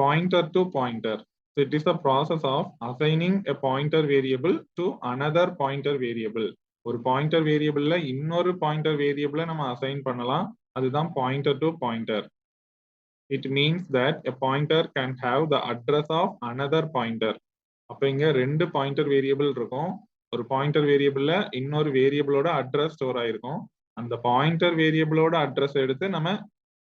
pointer to pointer. So it is the process of assigning a pointer variable to another pointer variable. ஒரு pointer variableல இன்னொரு pointer variable நம்ம assign பண்ணலாம். அதுதான் pointer to pointer. It means that a pointer can have the address of another pointer. அப்ப இங்க ரெண்டு pointer variable இருக்கும். ஒரு pointer variableல இன்னொரு variableோட address ஸ்டோர் ஆயிருக்கும். அந்த pointer variableோட address எடுத்து நம்ம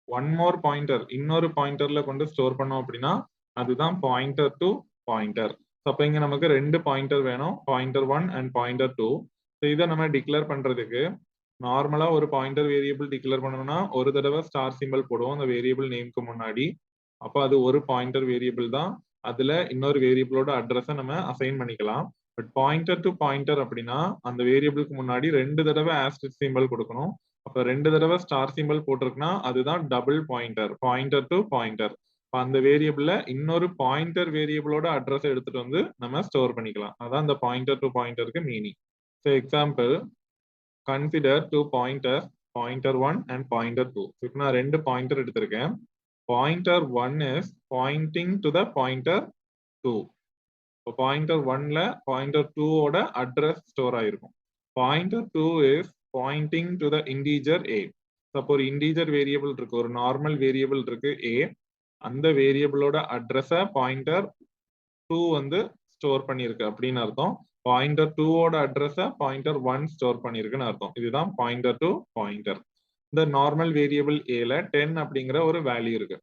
one more pointer இன்னொரு pointerல கொண்டு ஸ்டோர் பண்ணோம் அப்படின்னா அதுதான் pointer to pointer. அப்ப இங்க நமக்கு ரெண்டு pointer வேணும், pointer 1 and pointer 2. இதை நம்ம டிக்ளேர் பண்றதுக்கு நார்மலா ஒரு பாயிண்டர் வேரியபிள் டிக்ளேர் பண்ணணும்னா ஒரு தடவை ஸ்டார் சிம்பிள் போடுவோம் அந்த வேரியபிள் நேம்க்கு முன்னாடி. அப்ப அது ஒரு பாயிண்டர் வேரியபிள் தான். அதுல இன்னொரு வேரியபிளோட அட்ரஸை நம்ம அசைன் பண்ணிக்கலாம். பட் பாயிண்டர் டு பாயிண்டர் அப்படின்னா அந்த வேரியபிளுக்கு முன்னாடி ரெண்டு தடவை ஆஸ்டரிஸ்க் சிம்பிள் கொடுக்கணும். அப்ப ரெண்டு தடவை ஸ்டார் சிம்பிள் போட்டிருக்குன்னா அதுதான் double pointer, pointer to pointer. அந்த வேரியபிள்ல இன்னொரு பாயிண்டர் வேரியபிளோட அட்ரஸ் எடுத்துட்டு வந்து நம்ம ஸ்டோர் பண்ணிக்கலாம். அதான் அந்த பாயிண்டர் டு பாயிண்டருக்கு meaning. So example, consider two pointers, pointer 1 and pointer 2. இப்போ நான் ரெண்டு பாயிண்டர் எடுத்திருக்கேன். pointer 1 is pointing to the pointer 2. இப்போ pointer 1ல pointer 2 ஓட அட்ரஸ் ஸ்டோர் ஆயிருக்கும். pointer 2 is pointing to the integer a. அப்போ ஒரு இன்டீஜர் வேரியபிள் இருக்கு, ஒரு நார்மல் வேரியபிள் இருக்கு a. அந்த வேரியபிளோட அட்ரஸை பாயிண்டர் 2 வந்து ஸ்டோர் பண்ணிருக்கு அப்படின்னு அர்த்தம். பாயிண்டர் 2 ஓட அட்ரஸை பாயிண்டர் 1 ஸ்டோர் பண்ணிருக்குன்னு அர்த்தம். இதுதான் பாயிண்டர் டு பாயிண்டர். இந்த நார்மல் வேரியபிள் ஏல 10 அப்படிங்கிற ஒரு வேல்யூ இருக்கு.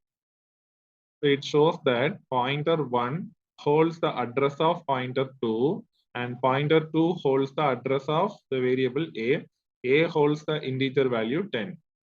It shows that pointer 1 holds the address of pointer 2 and pointer 2 holds the address of the variable a. A holds the integer value 10.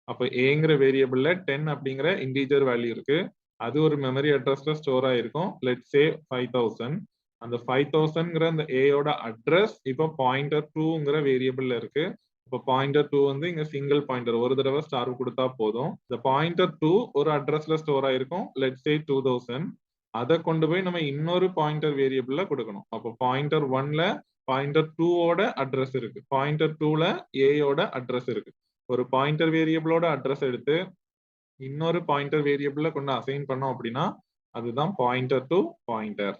அப்ப ஏங்கிற வேரியபிள்ல 10 அப்படிங்கிற இன்டீஜர் வேல்யூ இருக்கு. அது ஒரு மெமரி அட்ரஸ்ல ஸ்டோர் ஆயிருக்கும். Let's say 5000. அந்த 5000ங்கிற அந்த ஏயோட அட்ரஸ் இப்போ பாயிண்டர் 2ங்கிற வேரியபிள்ல இருக்கு. இப்போ பாயிண்டர் 2 வந்து இங்க சிங்கிள் பாயிண்டர், ஒரு தடவை ஸ்டார் கொடுத்தா போதும். இந்த பாயிண்டர் 2 ஒரு அட்ரஸ்ல ஸ்டோர் ஆயிருக்கும், லெட்ஸ் சே 2000. அதை கொண்டு போய் நம்ம இன்னொரு பாயிண்டர் வேரியபிள்ல கொடுக்கணும். அப்போ பாயிண்டர் 1ல பாயிண்டர் 2 ஓட அட்ரஸ் இருக்கு, பாயிண்டர் 2ல ஏயோட அட்ரஸ் இருக்கு. ஒரு பாயிண்டர் வேரியபிளோட அட்ரஸ் எடுத்து இன்னொரு பாயிண்டர் வேரியபிள்ல கொண்டு அசைன் பண்ணோம் அப்படின்னா அதுதான் பாயிண்டர் டு பாயிண்டர்.